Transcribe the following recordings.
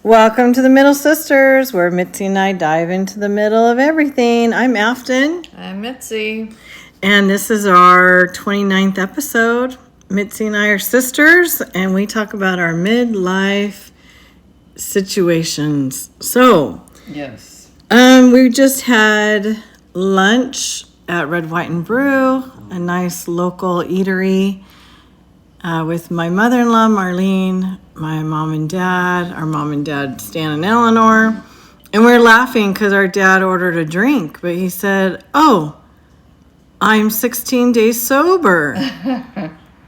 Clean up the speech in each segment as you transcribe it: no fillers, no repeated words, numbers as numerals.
Welcome to the Middle Sisters, where Mitzi and I dive into the middle of everything. I'm Afton. I'm Mitzi. And this is our 29th episode. Mitzi and I are sisters, and we talk about our midlife situations. So, yes. We just had lunch at Red, White, and Brew, a nice local eatery, with my mother-in-law, Marlene, my mom and dad, our mom and dad, Stan and Eleanor. And we're laughing because our dad ordered a drink, but he said, "Oh, I'm 16 days sober."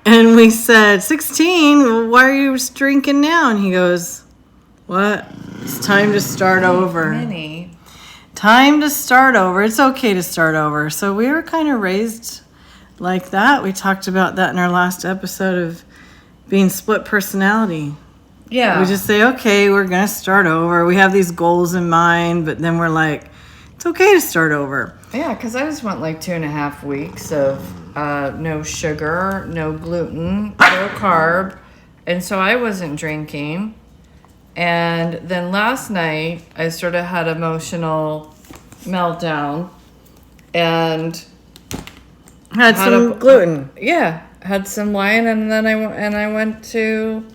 And we said, 16? Well, why are you drinking now? And he goes, "What? It's time to start over." Many. Time to start over. It's okay to start over. So we were kind of raised like that. We talked about that in our last episode of being split personality. Yeah. We just say, okay, we're going to start over. We have these goals in mind, but then we're like, it's okay to start over. Yeah, because I just went like 2.5 weeks of no sugar, no gluten, no carb. And so I wasn't drinking. And then last night, I sort of had emotional meltdown and Had some gluten. Yeah, had some wine, and then I went to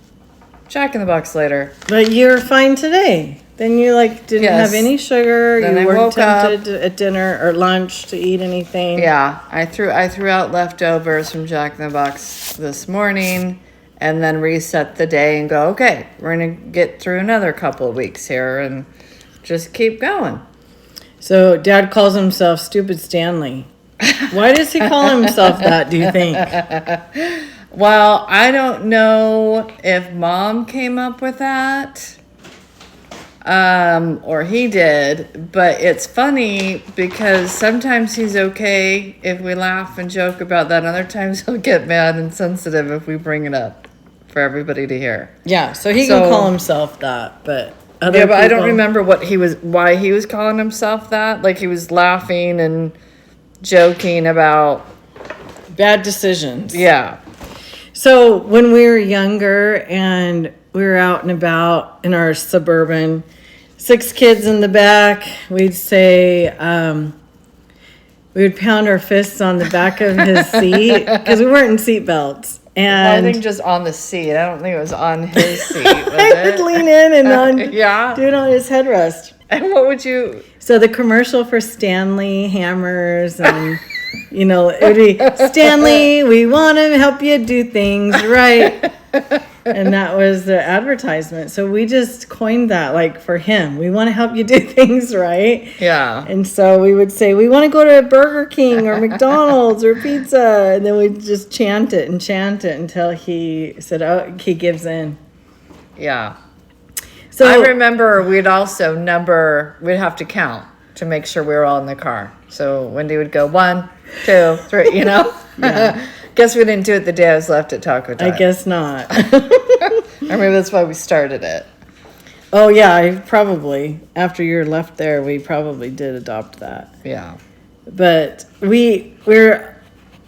Jack in the Box later. But you're fine today. Then you didn't Yes. have any sugar. Then you I weren't woke tempted at dinner or lunch to eat anything. Yeah, I threw out leftovers from Jack in the Box this morning, and then reset the day and go, okay, we're gonna get through another couple of weeks here and just keep going. So Dad calls himself Stupid Stanley. Why does he call himself that, do you think? Well, I don't know if Mom came up with that, or he did, but it's funny because sometimes he's okay if we laugh and joke about that, and other times he'll get mad and sensitive if we bring it up for everybody to hear. Yeah, so he can call himself that, but other but I don't people- remember why he was calling himself that. Like he was laughing and joking about bad decisions. Yeah. So when we were younger and we were out and about in our suburban, 6 kids in the back, we'd say, we would pound our fists on the back of his seat because we weren't in seat belts. And I think just on the seat. I don't think it was on his seat. I would lean in and yeah. do it on his headrest. And what would you? So the commercial for Stanley hammers and, it would be, Stanley, we want to help you do things right. And that was the advertisement. So we just coined that, for him. We want to help you do things right. Yeah. And so we would say, we want to go to Burger King or McDonald's or pizza. And then we'd just chant it until he said, oh, he gives in. Yeah. So I remember we'd have to count to make sure we were all in the car. So Wendy would go 1, 2, 3, Yeah. Guess we didn't do it the day I was left at Taco Time. I guess not. I maybe that's why we started it. Oh, yeah, after you left there, we probably did adopt that. Yeah. But we're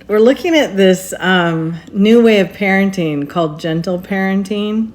looking at this new way of parenting called gentle parenting.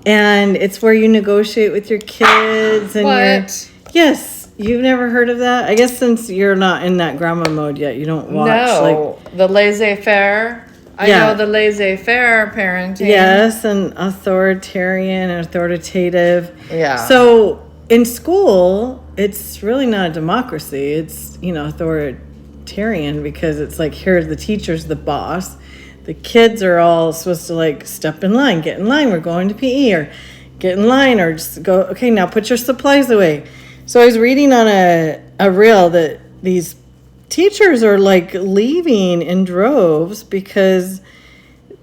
And it's where you negotiate with your kids. And What? Yes. You've never heard of that? I guess since you're not in that grandma mode yet, you don't watch. No. The laissez-faire. I know the laissez-faire parenting. Yes, and authoritarian and authoritative. Yeah. So in school, it's really not a democracy. It's, authoritarian because it's here the teacher's the boss. The kids are all supposed to step in line, get in line. We're going to PE, or get in line, or just go, okay, now put your supplies away. So I was reading on a reel that these teachers are leaving in droves because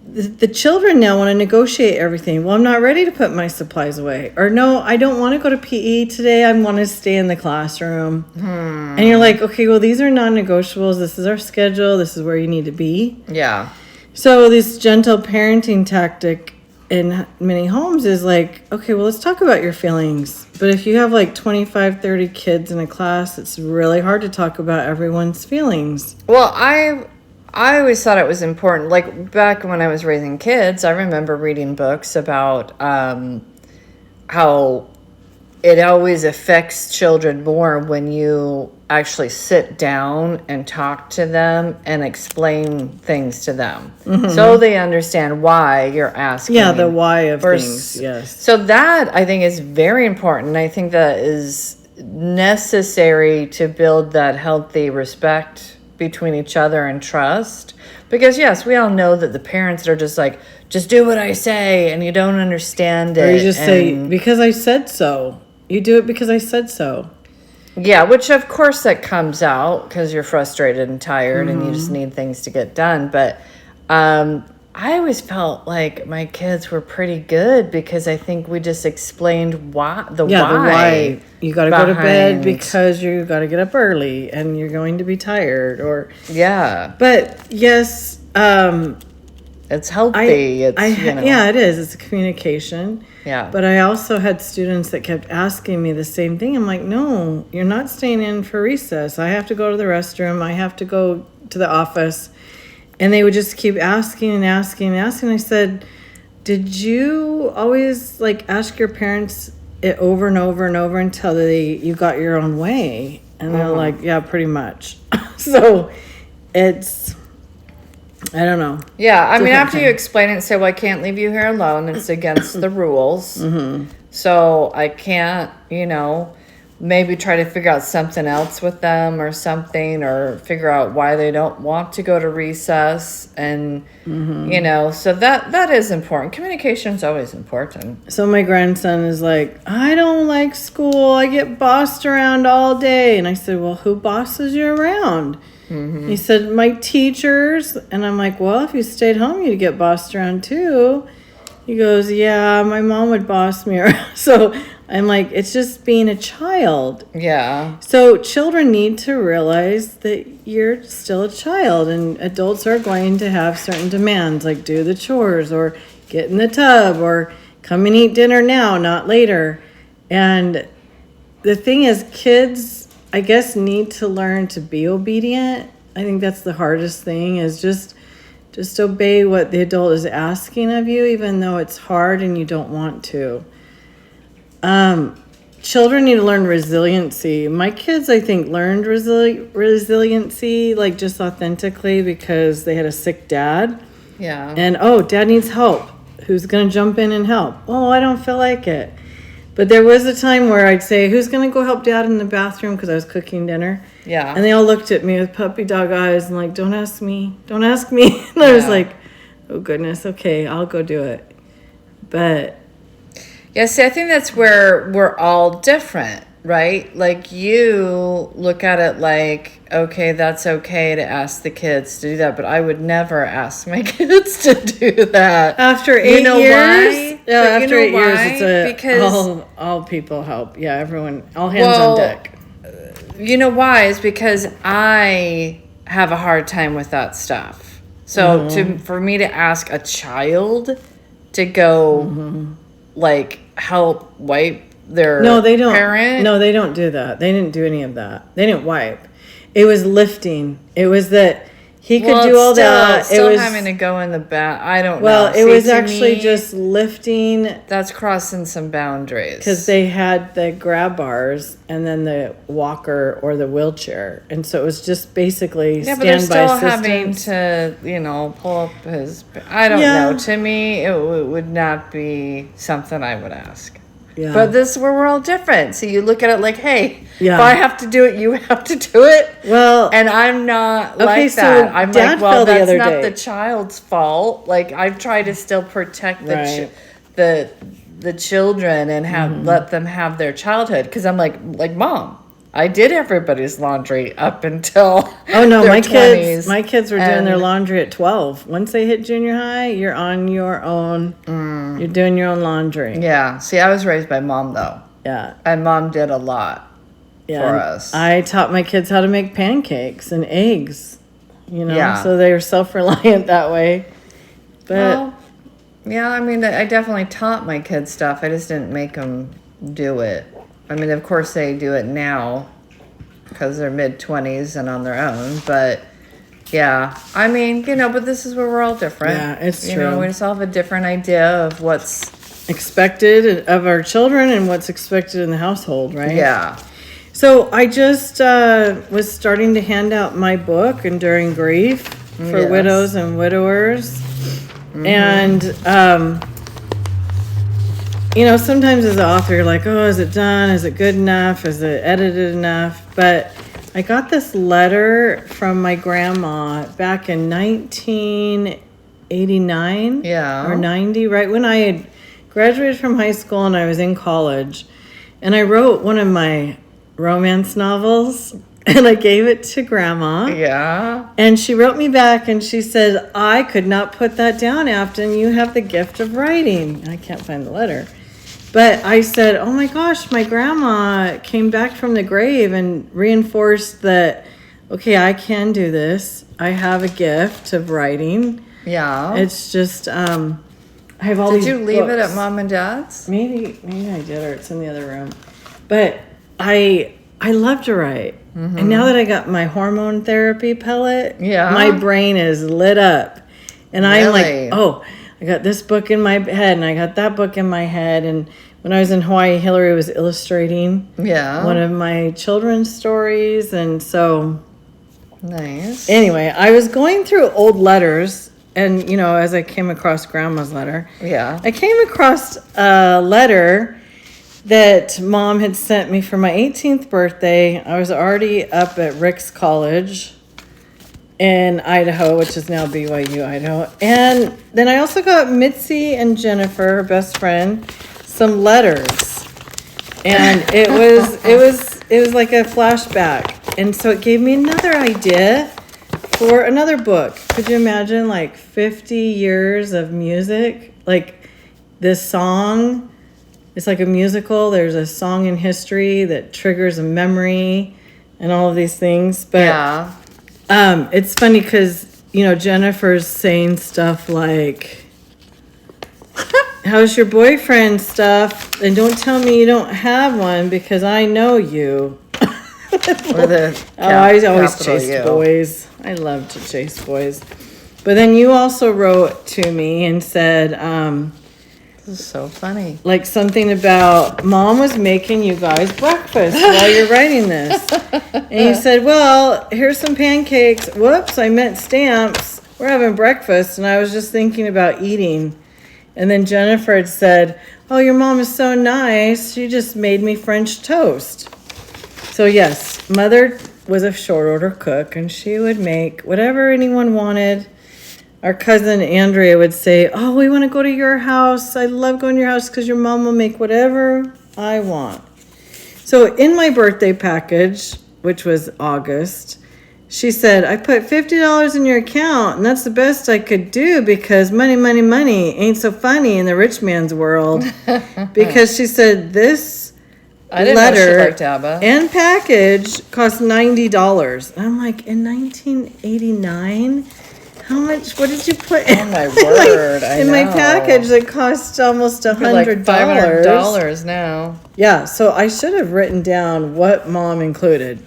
the children now want to negotiate everything. Well, I'm not ready to put my supplies away. Or no, I don't want to go to PE today. I want to stay in the classroom. And you're like, okay, well, these are non-negotiables. This is our schedule. This is where you need to be. Yeah. So this gentle parenting tactic in many homes is okay, well, let's talk about your feelings. But if you have 25, 30 kids in a class, it's really hard to talk about everyone's feelings. Well, I always thought it was important. Back when I was raising kids, I remember reading books about how it always affects children more when you actually sit down and talk to them and explain things to them, so they understand why you're asking. Yeah, the why of things. Yes. So that, I think, is very important. I think that is necessary to build that healthy respect between each other and trust. Because yes, we all know that the parents are just like, just do what I say, and you don't understand it. Or you just say, because I said so. You do it because I said so. Yeah, which of course that comes out because you're frustrated and tired and you just need things to get done. But I always felt like my kids were pretty good because I think we just explained why. The why. You got to go to bed because you got to get up early and you're going to be tired. But yes, it's healthy. Yeah, it is. It's a communication. Yeah. But I also had students that kept asking me the same thing. I'm like, no, you're not staying in for recess. I have to go to the restroom. I have to go to the office. And they would just keep asking and asking and asking. I said, did you always like ask your parents it over and over and over until you got your own way? And they're like, yeah, pretty much. So it's, I don't know. Yeah, I mean, after you explain it and say, well, I can't leave you here alone. It's against the rules. So I can't, maybe try to figure out something else with them or something, or figure out why they don't want to go to recess. And, so that is important. Communication is always important. So my grandson is like, I don't like school. I get bossed around all day. And I said, well, who bosses you around? He said, my teachers. And I'm like, well, if you stayed home, you'd get bossed around too. He goes, yeah, my mom would boss me around. So I'm like, it's just being a child. Yeah. So children need to realize that you're still a child, and adults are going to have certain demands, like do the chores or get in the tub or come and eat dinner now, not later. And the thing is, kids, I guess, need to learn to be obedient. I think that's the hardest thing, is just obey what the adult is asking of you, even though it's hard and you don't want to. Children need to learn resiliency. My kids, I think, learned resiliency, like just authentically, because they had a sick dad. Yeah. And, dad needs help. Who's going to jump in and help? Oh, I don't feel like it. But there was a time where I'd say, who's going to go help dad in the bathroom? Because I was cooking dinner. Yeah. And they all looked at me with puppy dog eyes and like, don't ask me. Don't ask me. And I was like, oh, goodness. Okay, I'll go do it. But. Yeah, see, I think that's where we're all different, right? Like, you look at it like, okay, that's okay to ask the kids to do that, but I would never ask my kids to do that. After 8 years? Why? Yeah, after 8 years, it's because all people help. Yeah, everyone, all hands on deck. You know why? Is because I have a hard time with that stuff. So for me to ask a child to go, like, help wipe their parent. No, they don't do that. They didn't do any of that. They didn't wipe. It was lifting. It was that he could do all that. Still having to go in the bath. I don't know. Well, it was actually just lifting. That's crossing some boundaries. Because they had the grab bars and then the walker or the wheelchair. And so it was just basically standby assistance. Yeah, but they're still having to, pull up his... I don't know. To me, it would not be something I would ask. Yeah. But this is where we're all different. So you look at it like, hey, if I have to do it, you have to do it. Well, and I'm not like that. I'm like, well, that's not the child's fault. Like, I've tried to still protect the children and let them have their childhood. Because I'm like, Mom, I did everybody's laundry up until my 20s. My kids were doing their laundry at 12. Once they hit junior high, you're on your own. You're doing your own laundry. Yeah. See, I was raised by Mom, though. Yeah. And Mom did a lot for us. I taught my kids how to make pancakes and eggs, so they were self-reliant that way. But I mean, I definitely taught my kids stuff. I just didn't make them do it. I mean, of course they do it now because they're mid-20s and on their own. But, yeah, I mean, but this is where we're all different. Yeah, it's true. We just all have a different idea of what's expected of our children and what's expected in the household, right? Yeah. So I just was starting to hand out my book, Enduring Grief, for Yes. widows and widowers. And, sometimes as an author, you're like, oh, is it done? Is it good enough? Is it edited enough? But I got this letter from my grandma back in 1989 or 90, right when I had graduated from high school and I was in college. And I wrote one of my romance novels and I gave it to Grandma. Yeah. And she wrote me back and she said, I could not put that down, Afton. You have the gift of writing. And I can't find the letter. But I said, oh my gosh, my grandma came back from the grave and reinforced that, okay, I can do this. I have a gift of writing. Yeah. It's just, I have all these Did you leave it books. at Mom and Dad's? Maybe I did, or it's in the other room. But I love to write. And now that I got my hormone therapy pellet, my brain is lit up. And I'm like, oh, I got this book in my head and I got that book in my head. And when I was in Hawaii, Hillary was illustrating one of my children's stories. And so, nice. Anyway, I was going through old letters. And, as I came across Grandma's letter, I came across a letter that Mom had sent me for my 18th birthday. I was already up at Rick's College in Idaho, which is now BYU, Idaho. And then I also got Mitzi and Jennifer, her best friend, some letters. And it was like a flashback. And so it gave me another idea for another book. Could you imagine 50 years of music? Like this song, it's like a musical. There's a song in history that triggers a memory and all of these things. But it's funny because, Jennifer's saying stuff like, how's your boyfriend stuff? And don't tell me you don't have one because I know you. I always chased boys. I love to chase boys. But then you also wrote to me and said, this is so funny. Like something about Mom was making you guys breakfast while you're writing this. And you said, well, here's some pancakes. Whoops, I meant stamps. We're having breakfast. And I was just thinking about eating. And then Jennifer had said, oh, your mom is so nice. She just made me French toast. So yes, Mother was a short order cook and she would make whatever anyone wanted. Our cousin Andrea would say, oh, we want to go to your house. I love going to your house because your mom will make whatever I want. So in my birthday package, which was August, she said, I put $50 in your account and that's the best I could do because money ain't so funny in the rich man's world. Because she said this letter and package cost $90. And I'm like, in 1989? How much? What did you put? Oh my word! in my package that cost almost $100. Like $500 now. Yeah, so I should have written down what Mom included,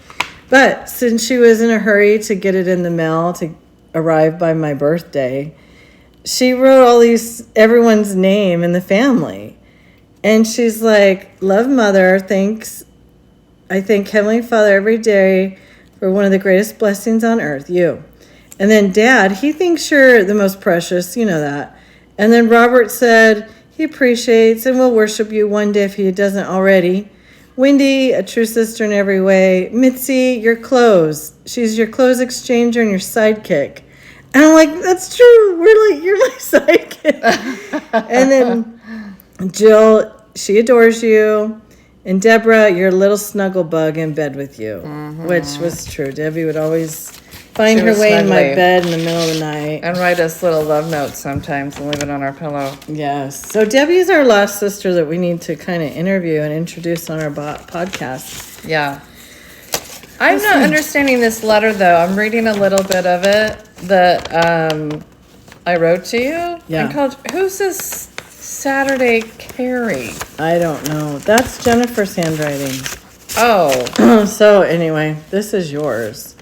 but since she was in a hurry to get it in the mail to arrive by my birthday, she wrote everyone's name in the family, and she's like, "Love, Mother. Thanks. I thank Heavenly Father every day for one of the greatest blessings on earth, you." And then Dad, he thinks you're the most precious, you know that. And then Robert said he appreciates and will worship you one day if he doesn't already. Wendy, a true sister in every way. Mitzi, your clothes. She's your clothes exchanger and your sidekick. And I'm like, that's true. You're my sidekick. And then Jill, she adores you. And Deborah, you're a little snuggle bug in bed with you, which was true. Debbie would always find her way in my bed in the middle of the night. And write us little love notes sometimes and leave it on our pillow. Yes. So Debbie's our last sister that we need to kind of interview and introduce on our podcast. Yeah. I'm not understanding this letter, though. I'm reading a little bit of it that I wrote to you. Yeah. Who's this Saturday Carrie? I don't know. That's Jennifer's handwriting. Oh. So anyway, this is yours.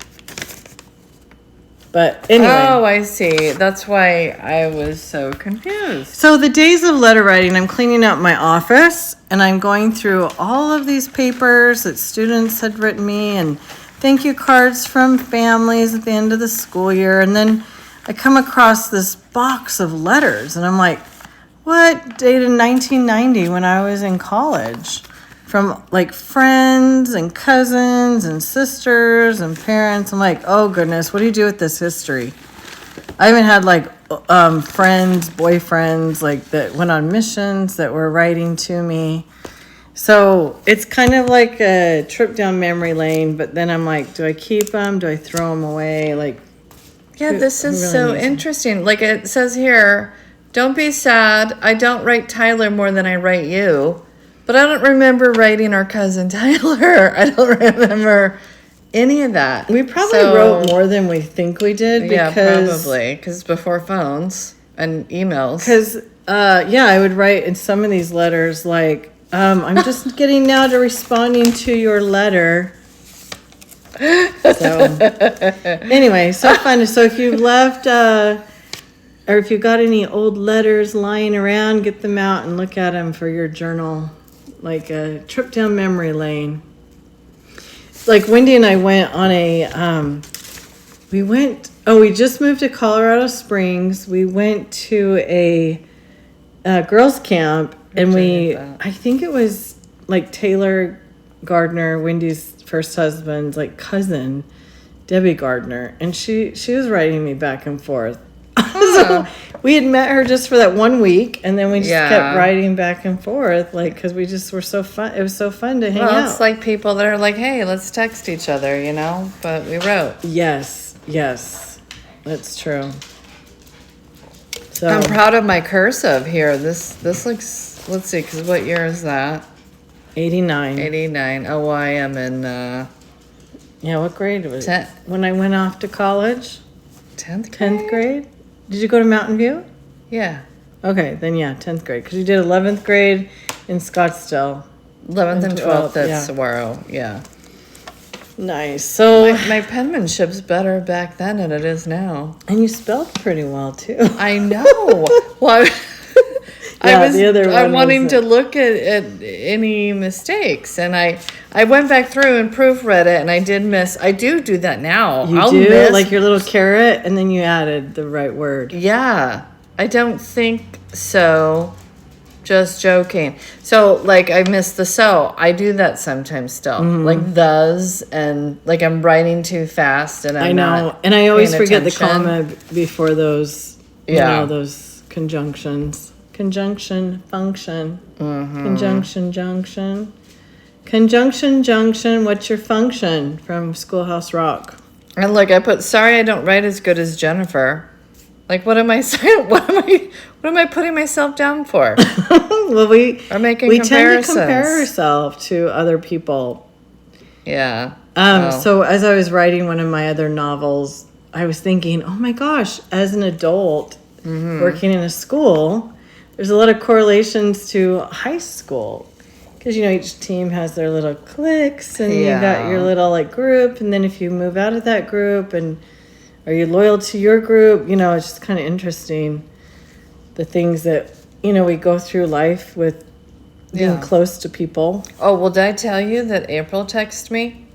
But anyway. Oh, I see. That's why I was so confused. So the days of letter writing, I'm cleaning up my office and I'm going through all of these papers that students had written me and thank you cards from families at the end of the school year. And then I come across this box of letters and I'm like, what? Dated 1990 when I was in college. From like friends and cousins and sisters and parents. I'm like, oh goodness, what do you do with this history? I even had like friends, boyfriends, like that went on missions that were writing to me. So it's kind of like a trip down memory lane, but then I'm like, do I keep them? Do I throw them away? Like, Yeah, this is really so needs them? interesting. Like it says here, don't be sad. I don't write Tyler more than I write you. But I don't remember writing our cousin Tyler. I don't remember any of that. We probably wrote more than we think we did. Yeah, Because, probably. Because before phones and emails. Because, I would write in some of these letters like, I'm just getting now to responding to your letter. So, anyway, so fun. So if you've left, or if you've got any old letters lying around, get them out and look at them for your journal. Like a trip down memory lane. Like Wendy and I went on we just moved to Colorado Springs. We went to a girls camp and I think it was like Taylor Gardner, Wendy's first husband's like cousin, Debbie Gardner. And she was writing me back and forth. So we had met her just for that 1 week, and then we just kept writing back and forth, like, because we just were so fun. It was so fun to hang out. Well, it's like people that are like, hey, let's text each other, you know? But we wrote. Yes, that's true. So I'm proud of my cursive here. This looks, let's see, because what year is that? 89. 89. Oh, well, I am in Yeah, what grade was it? 10th. When I went off to college? 10th grade? 10th grade? Did you go to Mountain View? Yeah. Okay, then 10th grade. Because you did 11th grade in Scottsdale. 11th and 12th at yeah. Saguaro, yeah. Nice. So, My penmanship's better back then than it is now. and you spelled pretty well, too. I know. Well, I'm wanting to look at any mistakes, and I went back through and proofread it, and I did miss. I do that now. You do? Like your little carrot, and then you added the right word. Yeah, I don't think so. Just joking. So, like, I missed the so. I do that sometimes still. Like, those, and, like, I'm writing too fast, and I know. And I always forget the comma before those, those conjunctions. Conjunction, function. Conjunction, junction. Conjunction, junction, what's your function? From Schoolhouse Rock. And, like, I put, sorry I don't write as good as Jennifer. Like, what am I saying? What am I putting myself down for? Well, we tend to compare ourselves to other people. Yeah. So as I was writing one of my other novels, I was thinking, oh my gosh, as an adult working in a school, there's a lot of correlations to high school. Because, each team has their little cliques, and you got your little, like, group. And then if you move out of that group, and are you loyal to your group? It's just kind of interesting, the things that, we go through life with being close to people. Oh, well, did I tell you that April texted me?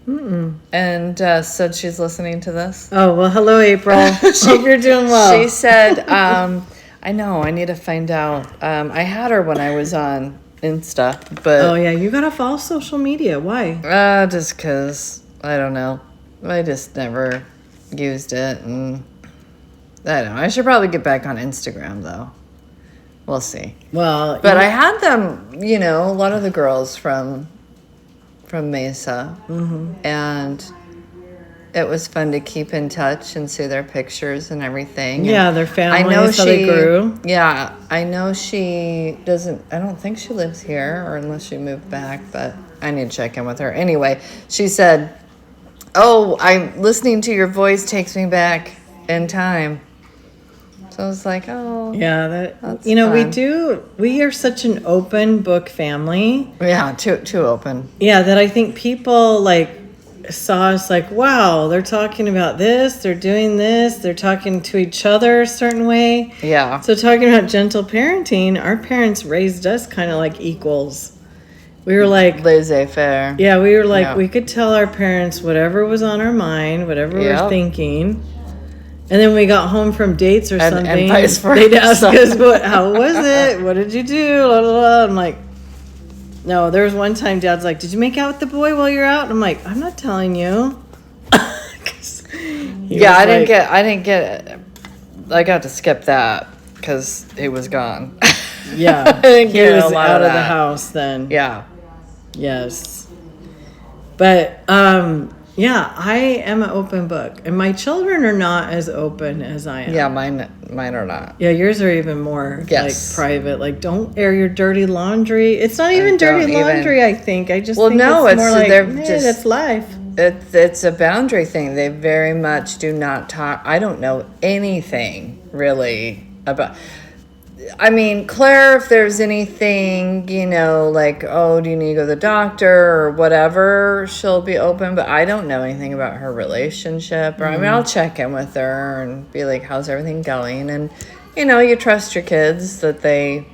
And said she's listening to this? Oh, well, hello, April. Hope you're doing well. She said, I know, I need to find out. I had her when I was on Insta, but... Oh, yeah, you gotta follow social media. Why? Just because, I don't know. I just never used it, and I don't know. I should probably get back on Instagram, though. We'll see. Well, but I had them, a lot of the girls from Mesa, and it was fun to keep in touch and see their pictures and everything. Yeah, and their families, how they grew. Yeah, I know she doesn't, I don't think she lives here, or unless she moved back, but I need to check in with her. Anyway, she said, oh, I'm listening to your voice takes me back in time. So I was like, oh. Yeah, that's fun. We are such an open book family. Yeah, too open. Yeah, that I think people, like, saw us like, wow, they're talking about this, they're doing this, they're talking to each other a certain way. Yeah. So talking about gentle parenting, our parents raised us kind of like equals. We were like laissez-faire. Yeah, we were like, we could tell our parents whatever was on our mind, whatever we were thinking. And then we got home from dates or something, and vice versa. They'd ask us, how was it? What did you do? Blah, blah, blah. I'm like, no, there was one time Dad's like, did you make out with the boy while you're out? And I'm like, I'm not telling you. I didn't get, I got to skip that because he was gone. Yeah, he was out of the house then. Yeah. Yes. But, yeah, I am an open book. And my children are not as open as I am. Yeah, mine are not. Yeah, yours are even more like private. Like, don't air your dirty laundry. It's not even dirty laundry, I think. I just think it's more like, that's life. It's a boundary thing. They very much do not talk. I don't know anything really about... I mean, Claire, if there's anything, like, oh, do you need to go to the doctor or whatever, she'll be open. But I don't know anything about her relationship. Or I mean, I'll check in with her and be like, how's everything going? And, you trust your kids that they...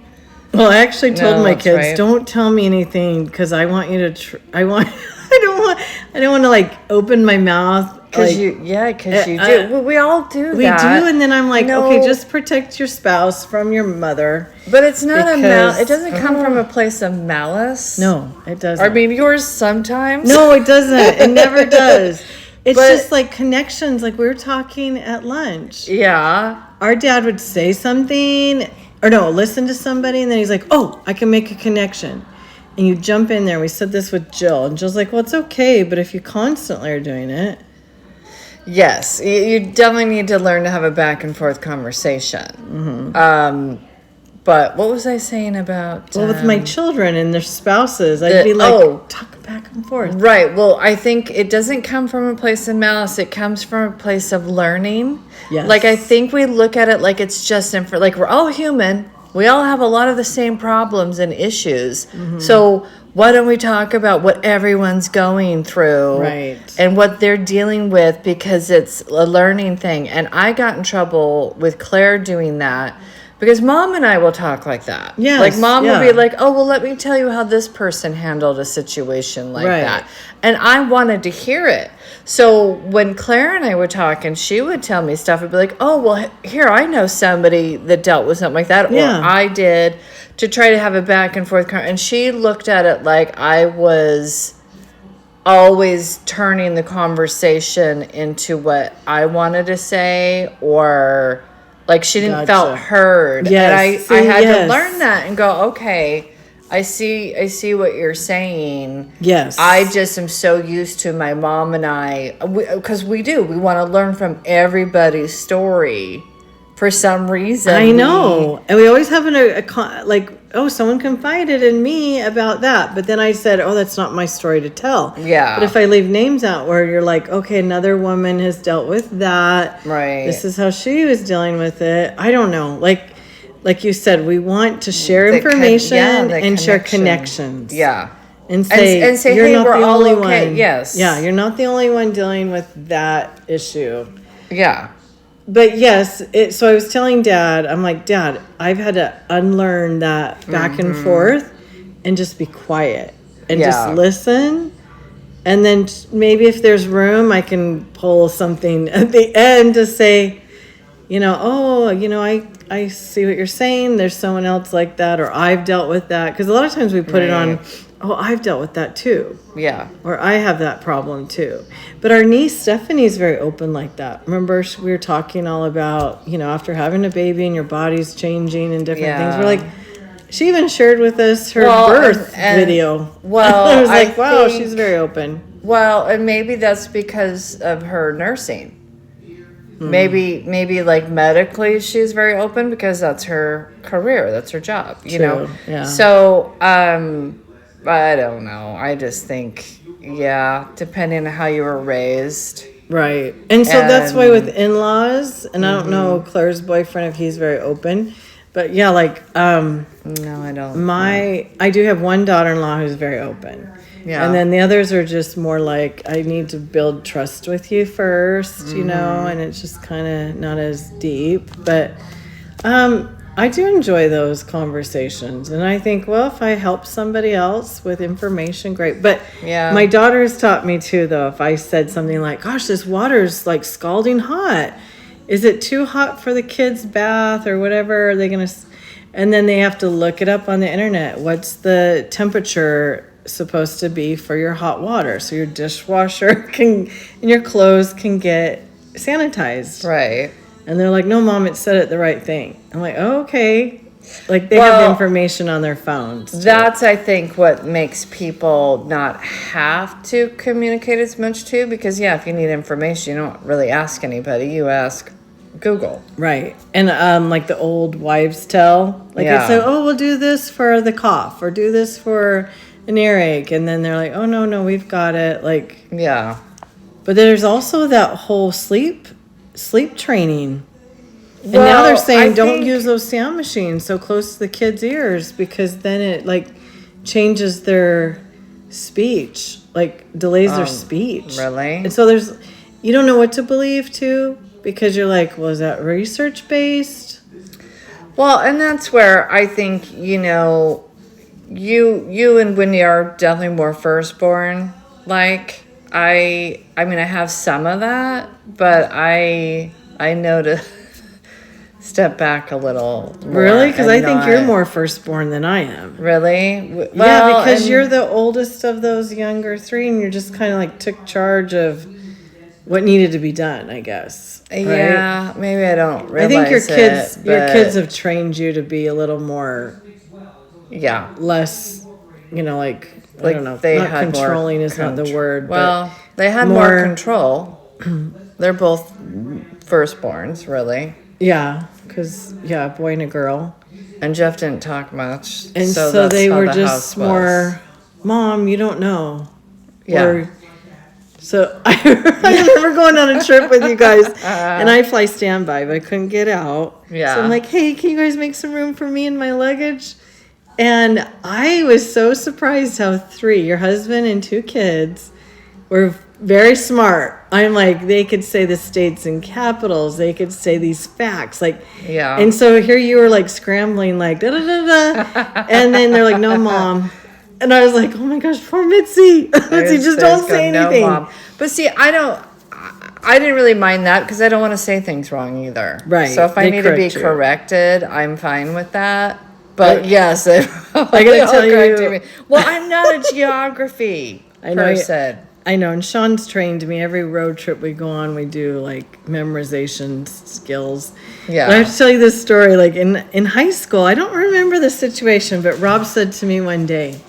Well, I actually told my kids, don't tell me anything because I want you to... I don't want to, like, open my mouth. Because you do. Well, we all do that. We do, and then I'm like, okay, just protect your spouse from your mother. But it's not it doesn't come from a place of malice. No, it doesn't. Or maybe yours sometimes. No, it doesn't. It never does. It's just like connections, like we were talking at lunch. Yeah. Our dad would say something, or no, listen to somebody, and then he's like, oh, I can make a connection. And you jump in there. We said this with Jill, and Jill's like, well, it's okay, but if you constantly are doing it. Yes, you definitely need to learn to have a back and forth conversation. Mm-hmm. But what was I saying about... Well, with my children and their spouses, I'd be like, talk back and forth. Right. Well, I think it doesn't come from a place of malice. It comes from a place of learning. Yes. Like, I think we look at it like it's just... like, we're all human. We all have a lot of the same problems and issues. Mm-hmm. So... why don't we talk about what everyone's going through and what they're dealing with, because it's a learning thing. And I got in trouble with Claire doing that because Mom and I will talk like that. Yes, like Mom will be like, oh, well, let me tell you how this person handled a situation like that. And I wanted to hear it. So when Claire and I were talking, she would tell me stuff. I'd be like, oh, well, here, I know somebody that dealt with something like that. Or I did, to try to have a back and forth. And she looked at it like I was always turning the conversation into what I wanted to say, or like she didn't felt heard. Yes. And I had to learn that and go, okay, I see what you're saying. Yes. I just am so used to my mom and I, because we want to learn from everybody's story for some reason. I know. And we always have someone confided in me about that. But then I said, oh, that's not my story to tell. Yeah. But if I leave names out where you're like, okay, another woman has dealt with that. Right. This is how she was dealing with it. I don't know. Like you said, we want to share information and share connections. Yeah. And say you're hey, not the only okay. one. Yes. Yeah, you're not the only one dealing with that issue. Yeah. But yes, so I was telling Dad, I'm like, Dad, I've had to unlearn that back and forth and just be quiet and just listen. And then maybe if there's room, I can pull something at the end to say, I see what you're saying. There's someone else like that, or I've dealt with that. Because a lot of times we put it on, oh, I've dealt with that too. Yeah. Or I have that problem too. But our niece Stephanie's very open like that. Remember, we were talking all about, after having a baby and your body's changing and different things. We're like, she even shared with us her birth video. Well, I was like, wow, she's very open. Well, and maybe that's because of her nursing. Maybe like medically she's very open because that's her career, that's her job, you know. Yeah. So I don't know. I just think depending on how you were raised. Right. And so that's why with in-laws, and I don't know Claire's boyfriend if he's very open, but no, I don't. I do have one daughter-in-law who's very open. Yeah. And then the others are just more like, I need to build trust with you first, you know, and it's just kind of not as deep. But I do enjoy those conversations. And I think, well, if I help somebody else with information, great. But my daughter's taught me too, though, if I said something like, gosh, this water's like scalding hot. Is it too hot for the kids' bath or whatever? Are they going to... And then they have to look it up on the internet. What's the temperature supposed to be for your hot water? So your dishwasher and your clothes can get sanitized. Right. And they're like, no, Mom, it said it the right thing. I'm like, oh, okay. Like they have information on their phones. Too. That's, I think, what makes people not have to communicate as much too. Because, if you need information, you don't really ask anybody. You ask Google. Right. And like the old wives' tale. Like they say, oh, we'll do this for the cough or do this for an earache. And then they're like, oh, no, we've got it. Like, yeah. But there's also that whole sleep training. And now they're saying don't use those sound machines so close to the kids' ears because then it like changes their speech, like delays their speech. Really? And so you don't know what to believe too because you're like, well, is that research based? Well, and that's where I think, you and Wendy are definitely more firstborn. Like, I mean, I have some of that, but I know to step back a little more. Really? Because I think you're more firstborn than I am. Really? Well, yeah, because you're the oldest of those younger three, and you're just kind of like took charge of what needed to be done, I guess. Right? Yeah, maybe I don't realize I think your kids have trained you to be a little more, less, like I don't know, they not had controlling is not the word. Well, they had more control. They're both firstborns, really. Yeah, because boy and a girl. And Jeff didn't talk much, and so they were just more, Mom, you don't know. Yeah. So I remember going on a trip with you guys, and I fly standby, but I couldn't get out. Yeah. So I'm like, hey, can you guys make some room for me and my luggage? And I was so surprised how your husband and 2 kids, were very smart. I'm like, they could say the states and capitals. They could say these facts. Like, And so here you were like scrambling, like, da da da da. And then they're like, no, Mom. And I was like, oh my gosh, poor Mitzi. Mitzi, just don't say anything. No, Mom. But see, I didn't really mind that because I don't want to say things wrong either. Right. So if I need to be corrected, I'm fine with that. But yes, I gotta tell you. Well, I'm not a geography person. I know, and Sean's trained me. Every road trip we go on, we do like memorization skills. Yeah. But I have to tell you this story. Like in high school, I don't remember the situation, but Rob said to me one day,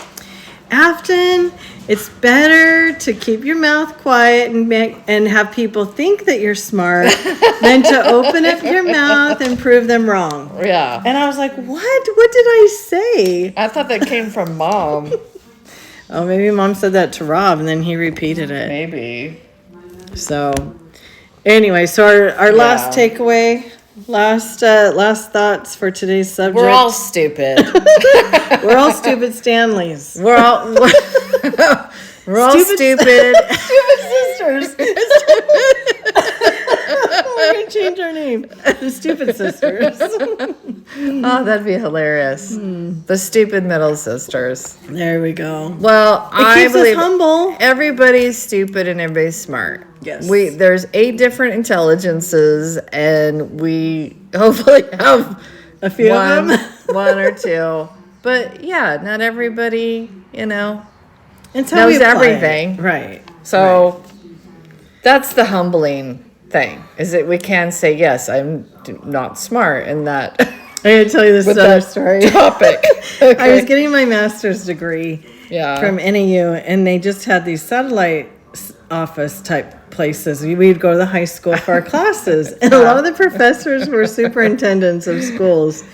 Afton, it's better to keep your mouth quiet and have people think that you're smart than to open up your mouth and prove them wrong. Yeah. And I was like, what? What did I say? I thought that came from Mom. Oh, maybe Mom said that to Rob, and then he repeated it. Maybe. So, anyway, so our last takeaway, last thoughts for today's subject. We're all stupid. We're all stupid Stanleys. We're all stupid. Stupid sisters. We're going to change our name. The Stupid Sisters. Oh, that'd be hilarious. The Stupid Middle Sisters. There we go. Well, I believe us humble. Everybody's stupid and everybody's smart. Yes. There's 8 different intelligences, and we hopefully have a few of them. 1 or 2. But yeah, not everybody, knows It. everything. Right. So that's the humbling thing, is that we can say, yes, I'm not smart in that. I gotta tell you this other story. Topic. Okay. I was getting my master's degree from NAU, and they just had these satellite office type places. We'd go to the high school for our classes, and a lot of the professors were superintendents of schools.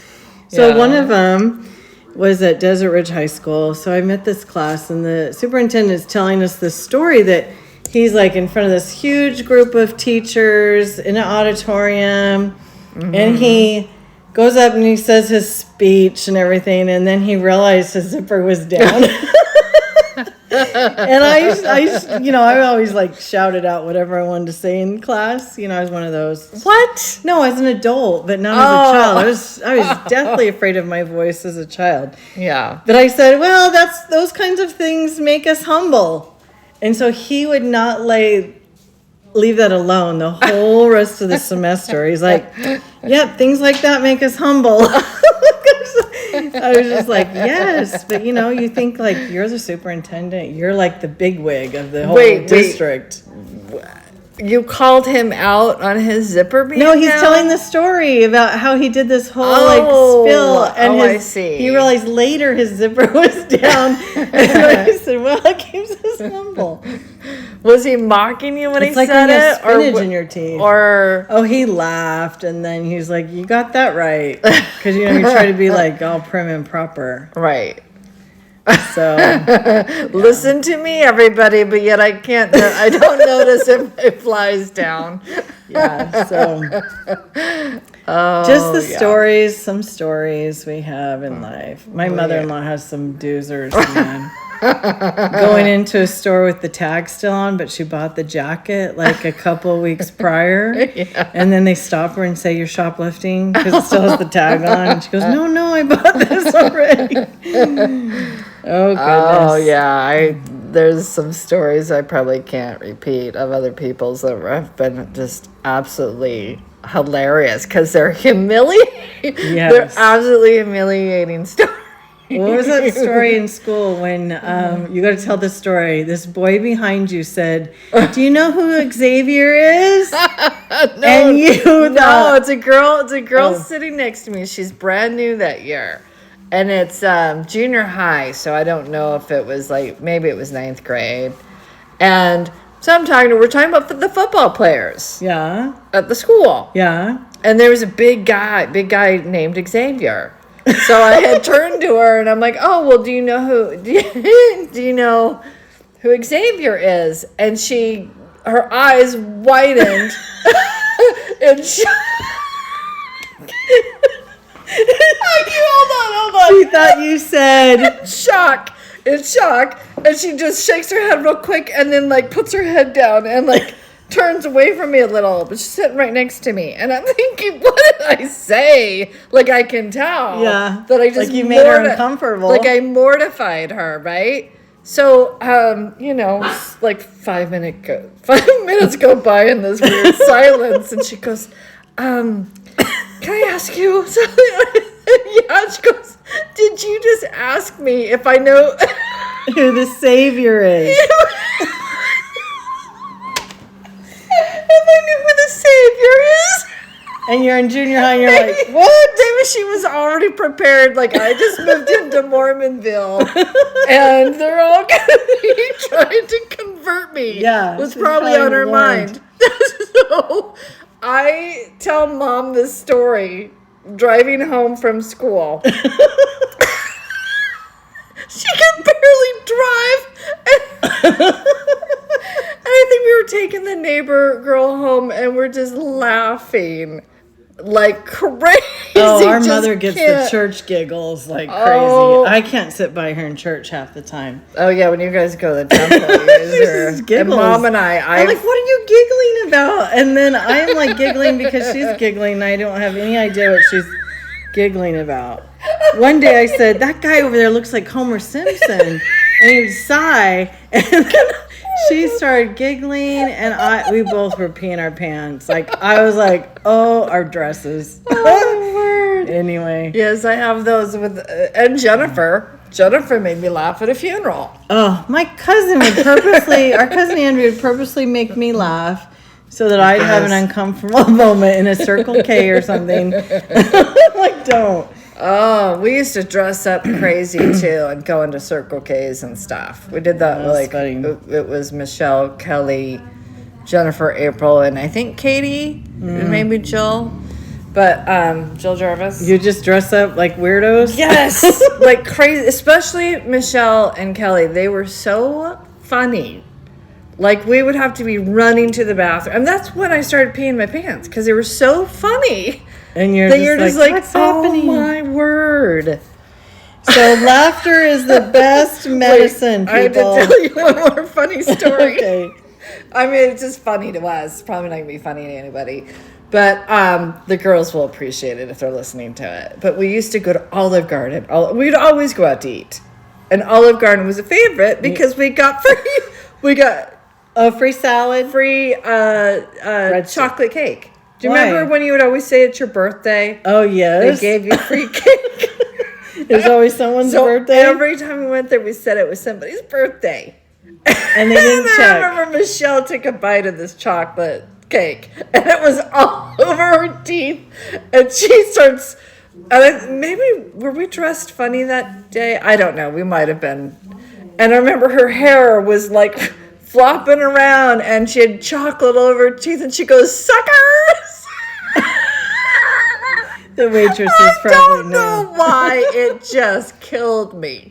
So one of them was at Desert Ridge High School. So I met this class, and the superintendent is telling us this story that he's like in front of this huge group of teachers in an auditorium, and he goes up and he says his speech and everything, and then he realized his zipper was down. And I always like shouted out whatever I wanted to say in class. I was one of those. What? No, as an adult, but not as a child. I was deathly afraid of my voice as a child. Yeah. But I said, well, those kinds of things make us humble. And so he would not leave that alone the whole rest of the semester. He's like, yep, things like that make us humble. I was just like, yes, but you think like you're the superintendent, you're like the bigwig of the whole district. You called him out on his zipper being No, he's down? telling the story about how he did this whole spill, and I see. He realized later his zipper was down, and I said, "Well, it keeps us humble." Was he mocking you when he like said when you it, have spinach in your teeth? Or he laughed, and then he was like, "You got that right," because you try to be like all prim and proper, right? So listen to me, everybody, but yet I don't notice if it flies down. Yeah, so just the stories, some stories we have in life. My mother-in-law has some doozers, man. Going into a store with the tag still on, but she bought the jacket like a couple weeks prior, and then they stop her and say, "You're shoplifting," because it still has the tag on, and she goes, "No, I bought this already." Oh, goodness. Oh, yeah. There's some stories I probably can't repeat of other people's that have been just absolutely hilarious because they're humiliating. Yes. They're absolutely humiliating stories. What was that story in school when you got to tell this story? This boy behind you said, "Do you know who Xavier is?" And you thought, it's a girl. It's a girl sitting next to me. She's brand new that year. And it's junior high, so I don't know if it was maybe it was 9th grade. And so we're talking about the football players. Yeah. At the school. Yeah. And there was a big guy named Xavier. So I had turned to her and I'm like, "Oh, well, do you know who Xavier is?" And her eyes widened and hold on. She thought you said shock. And she just shakes her head real quick and then puts her head down and turns away from me a little, but she's sitting right next to me. And I'm thinking, what did I say? I can tell. Yeah. That I just you made her uncomfortable. I mortified her, right? So, 5 minutes go by in this weird silence, and she goes, "Can I ask you something?" Yeah, she goes, "Did you just ask me if I know who the Savior is?" If I knew who the Savior is. And you're in junior high and you're like, what? Maybe she was already prepared. I just moved into Mormonville and they're all going to be trying to convert me. Yeah. It was probably on her mind. So I tell Mom this story driving home from school. She can barely drive. And I think we were taking the neighbor girl home and we're just laughing like crazy. Oh, our mother gets the church giggles like crazy. I can't sit by her in church half the time. Oh, yeah, when you guys go to the temple, you guys are, and Mom and I'm like, what are you giggling about? And then I'm giggling because she's giggling and I don't have any idea what she's giggling about. One day I said, "That guy over there looks like Homer Simpson." And he would sigh. And then she started giggling and we both were peeing our pants. I was like, "Oh, our dresses." Oh, word. Anyway. Yes, I have those with, and Jennifer. Jennifer made me laugh at a funeral. Oh, my cousin our cousin Andrew would purposely make me laugh so that I'd have an uncomfortable moment in a Circle K or something. Don't. Oh, we used to dress up crazy too and go into Circle K's and stuff. We did that it was Michelle, Kelly, Jennifer, April, and I think Katie, and maybe Jill. But Jill Jarvis. You just dress up like weirdos? Yes, like crazy. Especially Michelle and Kelly. They were so funny. We would have to be running to the bathroom, and that's when I started peeing my pants because they were so funny. And you're just like, what's happening? Oh my word. So laughter is the best medicine, I have to people. tell you one more funny story. Okay. I mean, it's just funny to us. Probably not going to be funny to anybody. But the girls will appreciate it if they're listening to it. But we used to go to Olive Garden. We'd always go out to eat. And Olive Garden was a favorite because we got Free salad. free chocolate cake. Do you Why? remember when you would always say it's your birthday? Oh, yes. They gave you free cake. There's always someone's birthday. Every time we went there, we said it was somebody's birthday. And they didn't I check. remember Michelle took a bite of this chocolate cake, and it was all over her teeth. And she starts, maybe, were we dressed funny that day? I don't know. We might have been. And I remember her hair was like flopping around, and she had chocolate all over her teeth, and she goes, "Suckers!" The waitresses I probably don't know why it just killed me.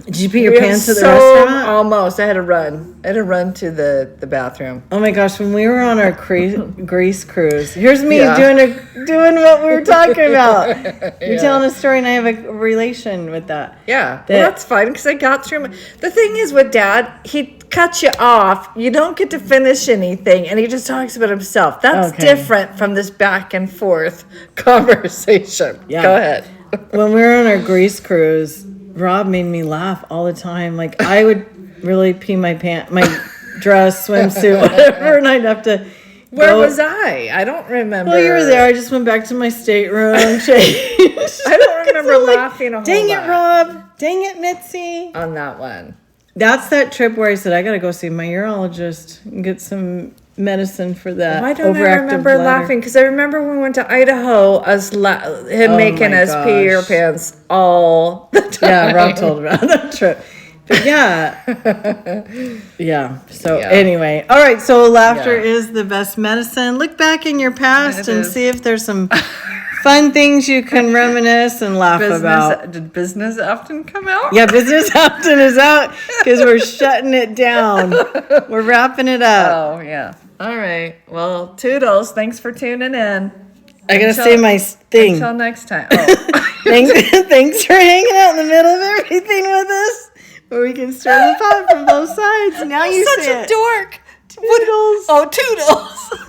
Did you pee your We pants had at the restaurant? Almost. I had to run to the bathroom. Oh my gosh, when we were on our Greece cruise, here's me Yeah. doing what we were talking about. You're telling a story and I have a relation with that. Yeah, well, that's fine because I got through. The thing is with Dad, he cuts you off. You don't get to finish anything, and he just talks about himself. That's Okay. different from this back and forth conversation. Yeah. Go ahead. When we were on our Greece cruise, Rob made me laugh all the time. Like I would really pee my dress, swimsuit, whatever, and I'd have to. Where was I? I don't remember. Well, you were there. I just went back to my stateroom. Changed. I don't remember laughing a whole Dang lot it, Rob. Dang it, Mitzi. on that one. That's that trip where I said, I got to go see my urologist and get some medicine for that. Why don't I overactive remember bladder. laughing? Because I remember when we went to Idaho, him making my us pee our gosh. pants all the time. Yeah, Rob told about that trip. But yeah. Yeah. So Yeah. anyway. All right. So laughter Yeah. is the best medicine. Look back in your past It and is. see if there's some fun things you can reminisce and laugh about. Did business often come out? Yeah, Business Afton is out because we're shutting it down. We're wrapping it up. Oh, yeah. All right. Well, toodles. Thanks for tuning in. I gotta Until- say my thing. Until next time. Oh. Thanks for hanging out in the middle of everything with us, where we can stir the pot from both sides. Now you Such say a it. dork. Toodles. Oh, toodles.